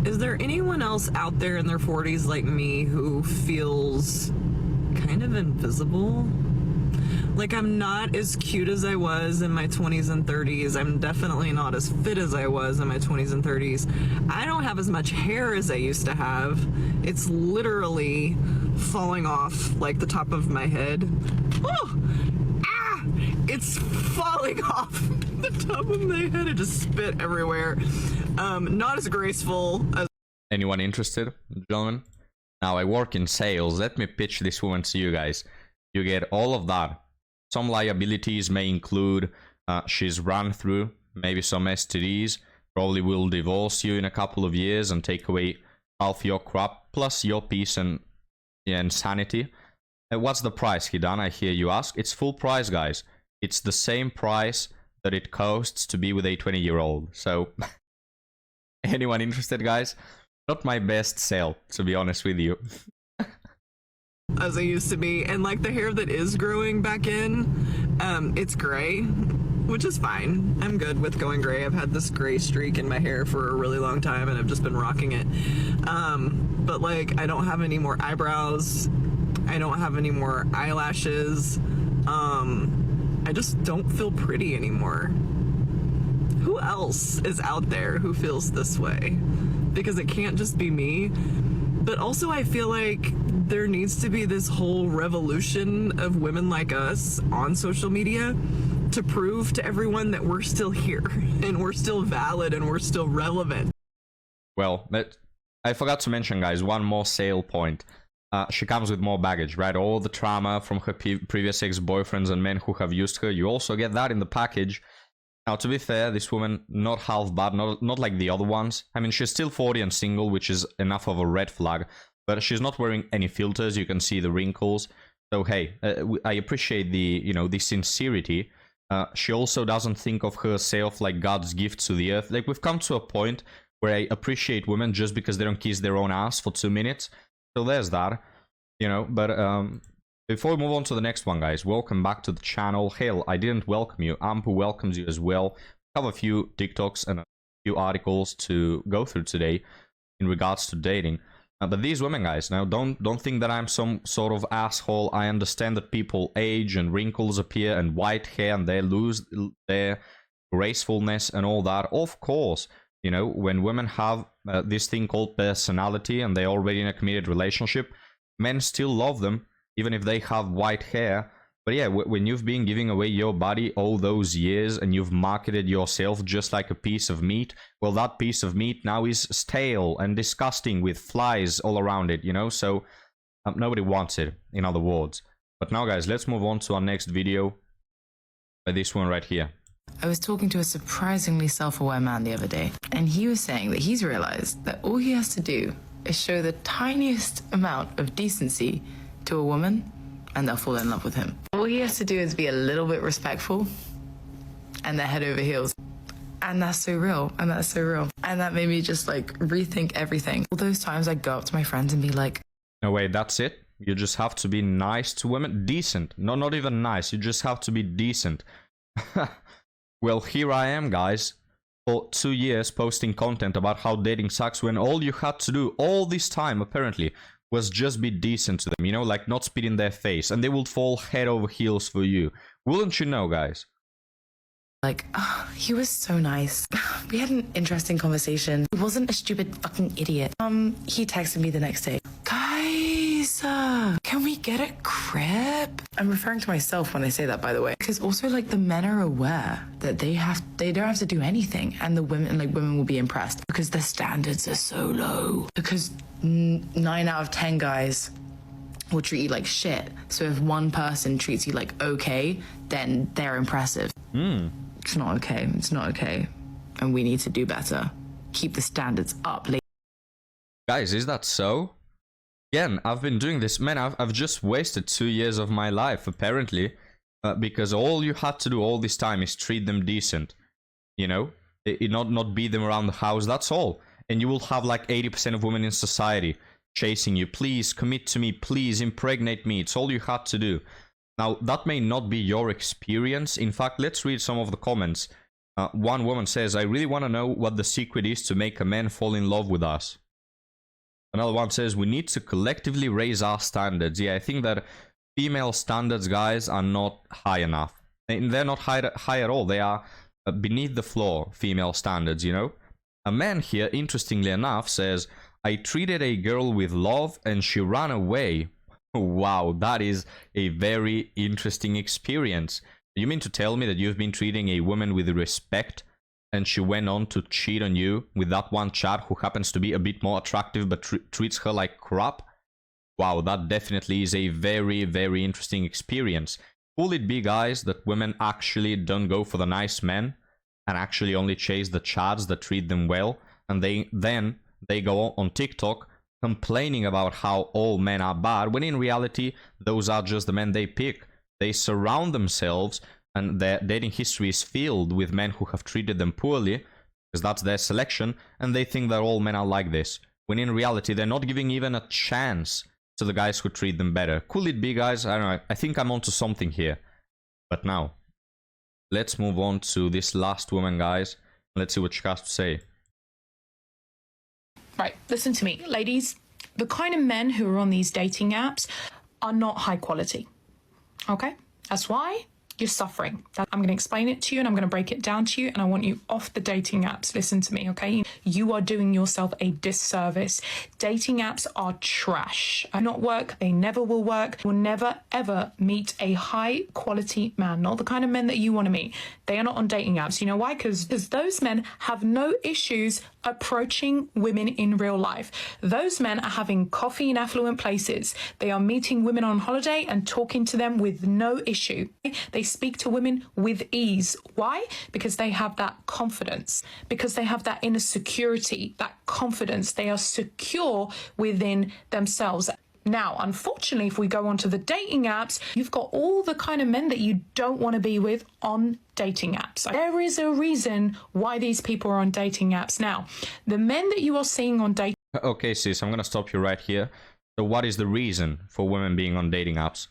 Is there anyone else out there in their 40s like me who feels kind of invisible? Like, I'm not as cute as I was in my 20s and 30s. I'm definitely not as fit as I was in my 20s and 30s. I don't have as much hair as I used to have. It's literally falling off like the top of my head. Oh! Ah! It's falling off the top of my head. It just spit everywhere. Not as graceful as... Anyone interested, gentlemen? Now, I work in sales. Let me pitch this woman to you guys. You get all of that. Some liabilities may include she's run through maybe some STDs, probably will divorce you in a couple of years and take away half your crop, plus your peace and sanity. And what's the price, Hidan? I hear you ask. It's full price, guys. It's the same price that it costs to be with a 20-year-old. So, anyone interested, guys? Not my best sale, to be honest with you. As I used to be, and like the hair that is growing back in, it's gray, which is fine. I'm good with going gray. I've had this gray streak in my hair for a really long time and I've just been rocking it. But like, I don't have any more eyebrows. I don't have any more eyelashes. I just don't feel pretty anymore. Who else is out there who feels this way? Because it can't just be me. But also I feel like there needs to be this whole revolution of women like us on social media to prove to everyone that we're still here and we're still valid and we're still relevant. Well, I forgot to mention, guys, one more sale point. She comes with more baggage, right? All the trauma from her previous ex-boyfriends and men who have used her. You also get that in the package. Now, to be fair, this woman, not half bad, not like the other ones. I mean, she's still 40 and single, which is enough of a red flag. But she's not wearing any filters. You can see the wrinkles. So, hey, I appreciate the, the sincerity. She also doesn't think of herself like God's gift to the earth. Like, we've come to a point where I appreciate women just because they don't kiss their own ass for 2 minutes. So there's that, But before we move on to the next one, guys, welcome back to the channel. Hell, I didn't welcome you. Ampu welcomes you as well. I have a few TikToks and a few articles to go through today in regards to dating. But these women, guys, now don't think that I'm some sort of asshole. I understand that people age and wrinkles appear and white hair and they lose their gracefulness and all that. Of course, when women have this thing called personality and they're already in a committed relationship, men still love them even if they have white hair. But yeah, when you've been giving away your body all those years and you've marketed yourself just like a piece of meat, well, that piece of meat now is stale and disgusting with flies all around it, So nobody wants it, in other words. But now, guys, let's move on to our next video by this one right here. I was talking to a surprisingly self-aware man the other day, and he was saying that he's realized that all he has to do is show the tiniest amount of decency to a woman and they'll fall in love with him. All he has to do is be a little bit respectful and they're head over heels. And that's so real, and that's so real. And that made me just like rethink everything. All those times I go up to my friends and be like, no, wait, that's it? You just have to be nice to women? Decent. No, not even nice. You just have to be decent. Well, here I am, guys, for 2 years posting content about how dating sucks when all you had to do all this time, apparently, was just be decent to them, like not spit in their face, and they will fall head over heels for you. Wouldn't you know, guys? Like, oh, he was so nice. We had an interesting conversation. He wasn't a stupid fucking idiot. He texted me the next day. Guys, can we get a crib? I'm referring to myself when I say that, by the way. Because also, like, the men are aware that they don't have to do anything. And the women will be impressed because the standards are so low. Because 9 out of 10 guys will treat you like shit. So if one person treats you like okay, then they're impressive. It's not okay. It's not okay. And we need to do better. Keep the standards up. Guys, is that so? Again, I've been doing this. Man, I've just wasted 2 years of my life, apparently. Because all you had to do all this time is treat them decent. Not beat them around the house. That's all. And you will have like 80% of women in society chasing you. Please, commit to me. Please, impregnate me. It's all you had to do. Now, that may not be your experience. In fact, let's read some of the comments One woman says, I really want to know what the secret is to make a man fall in love with us. Another one says, we need to collectively raise our standards. Yeah, I think that female standards, guys, are not high enough. They're not high at all. They are beneath the floor, female standards, you know? A man here, interestingly enough, says, I treated a girl with love and she ran away. Wow, that is a very interesting experience. You mean to tell me that you've been treating a woman with respect and she went on to cheat on you with that one chap who happens to be a bit more attractive but treats her like crap? Wow, that definitely is a very, very interesting experience. Could it be, guys, that women actually don't go for the nice men and actually only chase the chads that treat them well, and then they go on TikTok complaining about how all men are bad, when in reality those are just the men they pick. They surround themselves, and their dating history is filled with men who have treated them poorly, because that's their selection, and they think that all men are like this, when in reality they're not giving even a chance to the guys who treat them better. Could it be, guys? I don't know. I think I'm onto something here. But now, let's move on to this last woman, guys. Let's see what she has to say. Right, listen to me, ladies. The kind of men who are on these dating apps are not high quality. Okay? That's why you're suffering. I'm going to explain it to you and I'm going to break it down to you, and I want you off the dating apps. Listen to me, okay? You are doing yourself a disservice. Dating apps are trash. They not work. They never will work. You will never, ever meet a high quality man, not the kind of men that you want to meet. They are not on dating apps. You know why? Because those men have no issues approaching women in real life. Those men are having coffee in affluent places. They are meeting women on holiday and talking to them with no issue. They speak to women with ease. Why? Because they have that confidence, because they have that inner security, that confidence. They are secure within themselves. Now, unfortunately, if we go onto the dating apps, you've got all the kind of men that you don't want to be with on dating apps. There is a reason why these people are on dating apps. Now, the men that you are seeing on dating... Okay, sis, I'm going to stop you right here. So what is the reason for women being on dating apps?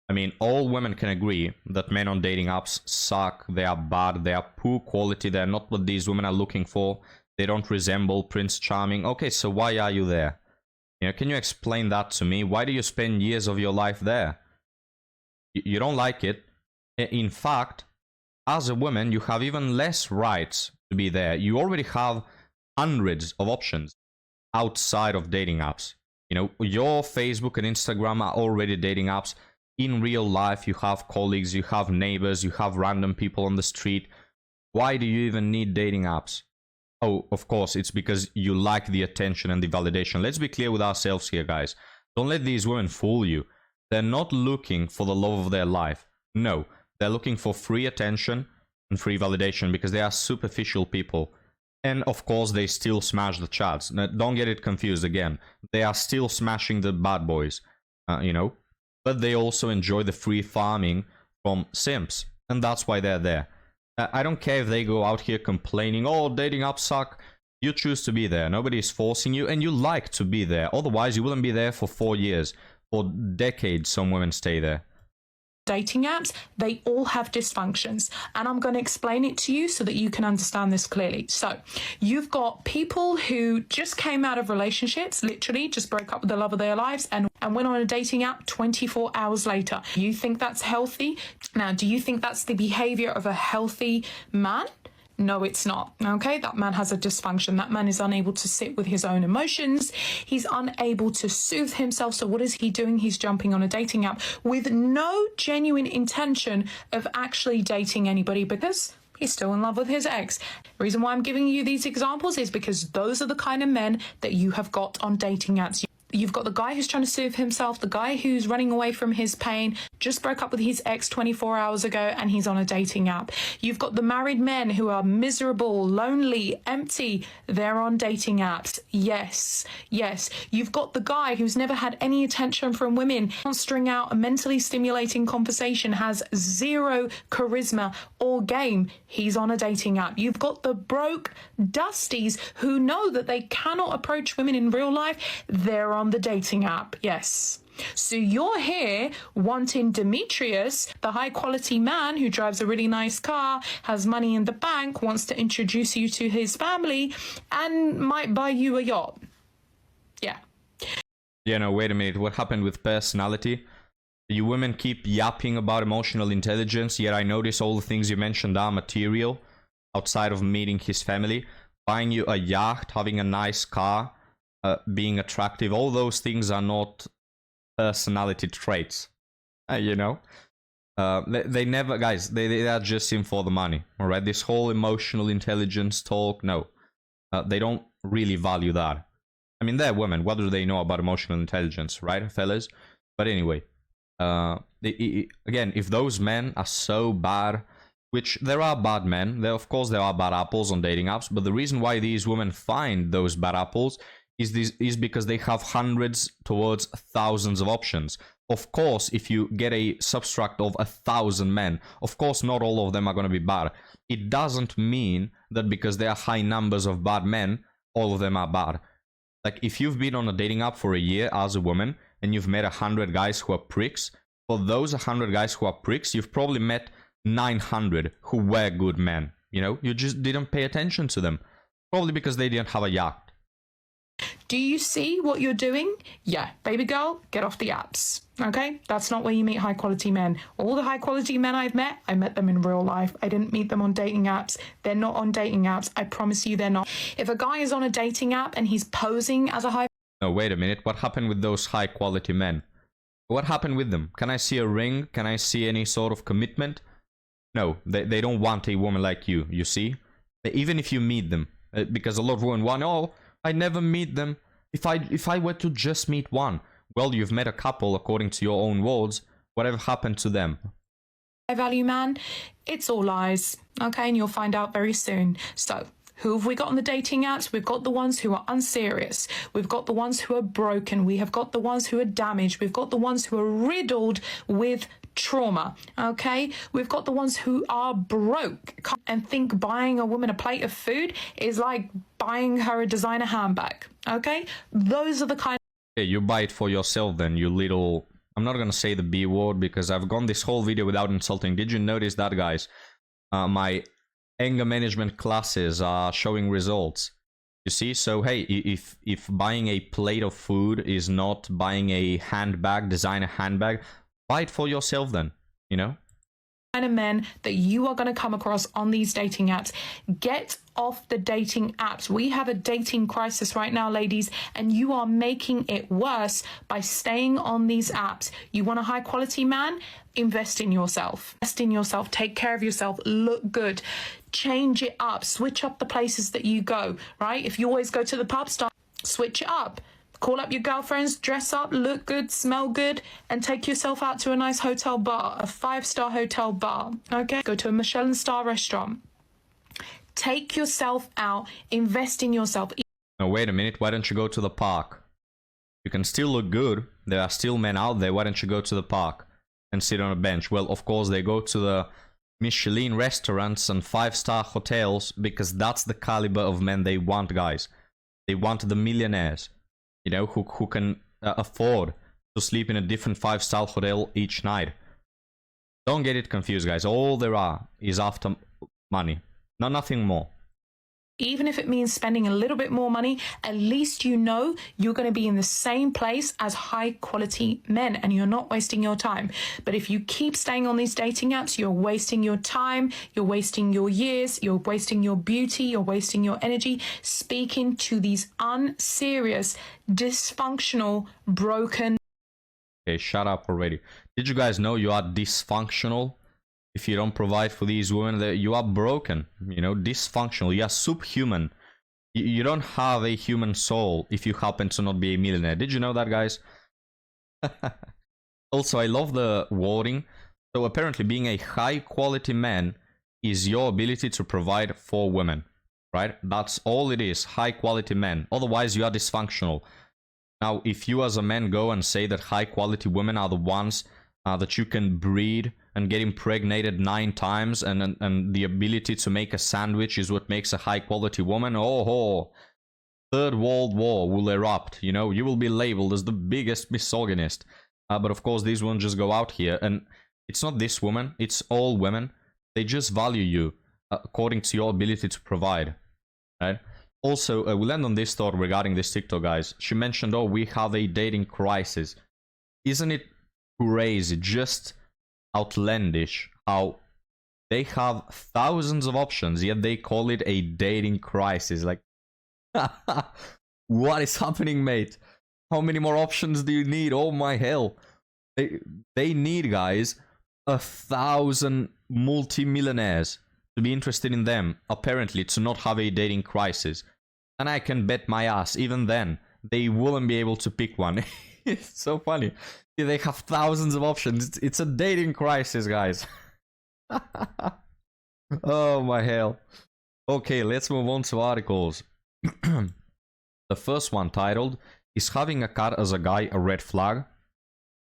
I mean, all women can agree that men on dating apps suck, they are bad, they are poor quality, they're not what these women are looking for, they don't resemble Prince Charming. Okay, so why are you there? You know, can you explain that to me? Why do you spend years of your life there? You don't like it. In fact, as a woman, you have even less rights to be there. You already have hundreds of options outside of dating apps. You know, your Facebook and Instagram are already dating apps. In real life, you have colleagues, you have neighbors, you have random people on the street. Why do you even need dating apps? Oh, of course, it's because you like the attention and the validation. Let's be clear with ourselves here, guys. Don't let these women fool you. They're not looking for the love of their life. No, they're looking for free attention and free validation because they are superficial people. And of course, they still smash the chats. Now, don't get it confused again. They are still smashing the bad boys, you know. But they also enjoy the free farming from simps. And that's why they're there. I don't care if they go out here complaining, oh, dating apps suck. You choose to be there. Nobody is forcing you, and you like to be there. Otherwise, you wouldn't be there for 4 years. For decades, some women stay there. Dating apps, they all have dysfunctions, and I'm going to explain it to you so that you can understand this clearly. So you've got people who just came out of relationships, literally just broke up with the love of their lives and went on a dating app 24 hours later. You think that's healthy? Now, do you think that's the behavior of a healthy man? No, it's not. Okay, that man has a dysfunction. That man is unable to sit with his own emotions. He's unable to soothe himself. So what is he doing? He's jumping on a dating app with no genuine intention of actually dating anybody because he's still in love with his ex. The reason why I'm giving you these examples is because those are the kind of men that you have got on dating apps. You've got the guy who's trying to soothe himself, the guy who's running away from his pain, just broke up with his ex 24 hours ago, and he's on a dating app. You've got the married men who are miserable, lonely, empty. They're on dating apps. Yes, yes. You've got the guy who's never had any attention from women, can't string out a mentally stimulating conversation, has zero charisma or game. He's on a dating app. You've got the broke dusties who know that they cannot approach women in real life. They're on the dating app. Yes. So you're here wanting Demetrius, the high quality man who drives a really nice car, has money in the bank, wants to introduce you to his family, and might buy you a yacht. Yeah. Yeah, no, wait a minute. What happened with personality? You women keep yapping about emotional intelligence, yet I notice all the things you mentioned are material, outside of meeting his family. Buying you a yacht, having a nice car, being attractive, all those things are not personality traits. You know? They never, guys, they are just in for the money, alright? This whole emotional intelligence talk, no. They don't really value that. I mean, they're women. What do they know about emotional intelligence, right, fellas? But anyway, again, if those men are so bad, which there are bad men, of course there are bad apples on dating apps, but the reason why these women find those bad apples is because they have hundreds towards thousands of options. Of course, if you get a subtract of 1,000 men, of course not all of them are going to be bad. It doesn't mean that because there are high numbers of bad men, all of them are bad. Like, if you've been on a dating app for a year as a woman, and you've met 100 guys who are pricks, for those 100 guys who are pricks, you've probably met 900 who were good men. You know, you just didn't pay attention to them. Probably because they didn't have a yacht. Do you see what you're doing? Yeah, baby girl, get off the apps. Okay? That's not where you meet high quality men. All the high quality men I've met, I met them in real life. I didn't meet them on dating apps. They're not on dating apps. I promise you they're not. If a guy is on a dating app and he's posing as a high... No, wait a minute. What happened with those high quality men? What happened with them? Can I see a ring? Can I see any sort of commitment? No, they don't want a woman like you see? Even if you meet them. Because a lot of women want, oh, I never meet them. If I were to just meet one. Well, you've met a couple according to your own words. Whatever happened to them? high value man, it's all lies. Okay, and you'll find out very soon. So, who have we got on the dating apps? We've got the ones who are unserious. We've got the ones who are broken. We have got the ones who are damaged. We've got the ones who are riddled with trauma. Okay, we've got the ones who are broke and think buying a woman a plate of food is like buying her a designer handbag. Okay, those are the kind. Okay, you buy it for yourself then, you little... I'm not gonna say the B word because I've gone this whole video without insulting. Did you notice that, guys? My anger management classes are showing results. You see? So hey, if buying a plate of food is not buying a handbag, designer handbag, buy it for yourself then, you know? Kind of men that you are going to come across on these dating apps. Get off the dating apps. We have a dating crisis right now, ladies, and you are making it worse by staying on these apps. You want a high quality man? Invest in yourself. Invest in yourself. Take care of yourself. Look good. Change it up. Switch up the places that you go, right? If you always go to the pub, switch it up. Call up your girlfriends, dress up, look good, smell good, and take yourself out to a nice hotel bar, a 5-star hotel bar, okay? Go to a Michelin star restaurant. Take yourself out, invest in yourself. No, wait a minute, why don't you go to the park? You can still look good, there are still men out there, why don't you go to the park and sit on a bench? Well, of course, they go to the Michelin restaurants and 5-star hotels because that's the caliber of men they want, guys. They want the millionaires. You know, who can afford to sleep in a different 5-star hotel each night. Don't get it confused, guys. All there are is after money. Nothing more. Even if it means spending a little bit more money, at least you know you're going to be in the same place as high quality men and you're not wasting your time. But if you keep staying on these dating apps, you're wasting your time, you're wasting your years, you're wasting your beauty, you're wasting your energy speaking to these unserious, dysfunctional, broken. Okay, shut up already. Did you guys know you are dysfunctional? If you don't provide for these women, you are broken, you know, dysfunctional, you are subhuman. You don't have a human soul if you happen to not be a millionaire. Did you know that, guys? Also, I love the wording. So apparently being a high quality man is your ability to provide for women, right? That's all it is, high quality men. Otherwise, you are dysfunctional. Now, if you as a man go and say that high quality women are the ones that you can breed and get impregnated 9 times, and the ability to make a sandwich is what makes a high quality woman, oh, Third World War will erupt, you know, you will be labeled as the biggest misogynist. But of course, these women just go out here, and it's not this woman, it's all women. They just value you according to your ability to provide, right? Also, we'll end on this thought regarding this TikTok, guys. She mentioned, oh, we have a dating crisis. Isn't it crazy, just outlandish, how they have thousands of options, yet they call it a dating crisis? Like, what is happening, mate? How many more options do you need? Oh my hell. They need, guys, 1,000 multi-millionaires to be interested in them, apparently, to not have a dating crisis. And I can bet my ass, even then, they wouldn't be able to pick one. It's so funny. They have thousands of options. It's a dating crisis, guys. Oh my hell. Okay, let's move on to articles. The first one, titled, "Is having a cat as a guy a red flag?"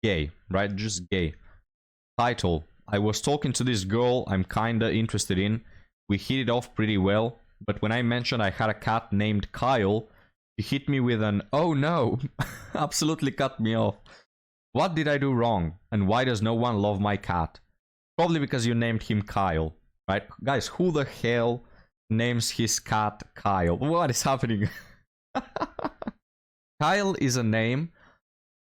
Gay, right? Just gay. Title, "I was talking to this girl I'm kinda interested in. We hit it off pretty well, but when I mentioned I had a cat named Kyle, she hit me with an, oh no," absolutely cut me off. What did I do wrong? And why does no one love my cat? Probably because you named him Kyle, right? Guys, who the hell names his cat Kyle? What is happening? Kyle is a name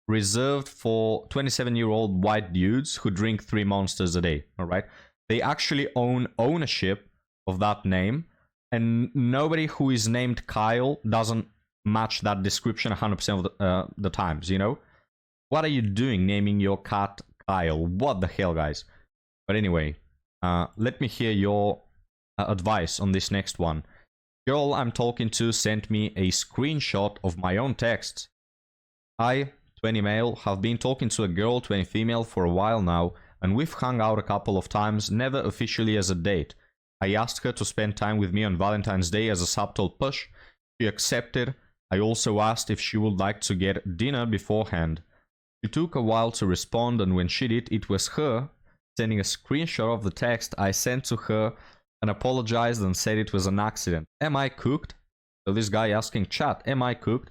reserved for 27-year-old white dudes who drink 3 monsters a day, alright? They actually own ownership of that name, and nobody who is named Kyle doesn't match that description 100% of the times, you know? What are you doing naming your cat Kyle? What the hell, guys? But anyway, let me hear your advice on this next one. Girl I'm talking to sent me a screenshot of my own texts. I, 20 male, have been talking to a girl, 20 female, for a while now, and we've hung out a couple of times, never officially as a date. I asked her to spend time with me on Valentine's Day as a subtle push. She accepted. I also asked if she would like to get dinner beforehand. She took a while to respond, and when she did, it was her sending a screenshot of the text I sent to her and apologized and said it was an accident. Am I cooked? So this guy asking chat, am I cooked?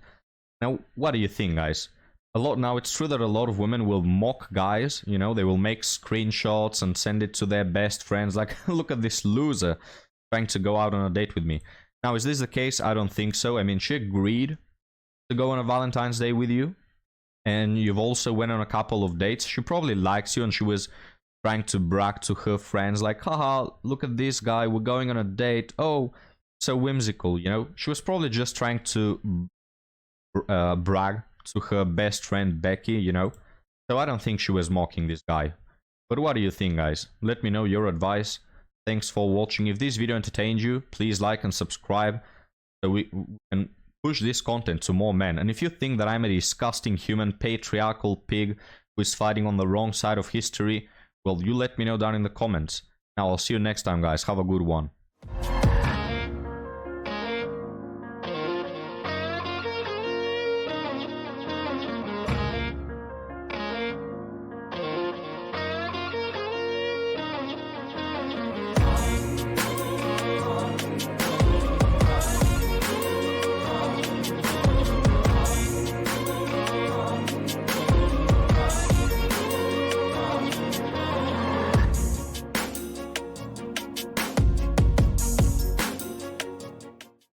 Now, what do you think, guys? Now, it's true that a lot of women will mock guys, you know, they will make screenshots and send it to their best friends, like, look at this loser trying to go out on a date with me. Now, is this the case? I don't think so. I mean, she agreed to go on a Valentine's Day with you, and you've also went on a couple of dates. She probably likes you, and she was trying to brag to her friends, like, haha, look at this guy, we're going on a date, oh, so whimsical, you know? She was probably just trying to brag to her best friend Becky, you know? So I don't think she was mocking this guy. But what do you think, guys? Let me know your advice. Thanks for watching. If this video entertained you, please like and subscribe so we can push this content to more men. And if you think that I'm a disgusting human patriarchal pig who is fighting on the wrong side of history, well, you let me know down in the comments. Now, I'll see you next time, guys. Have a good one.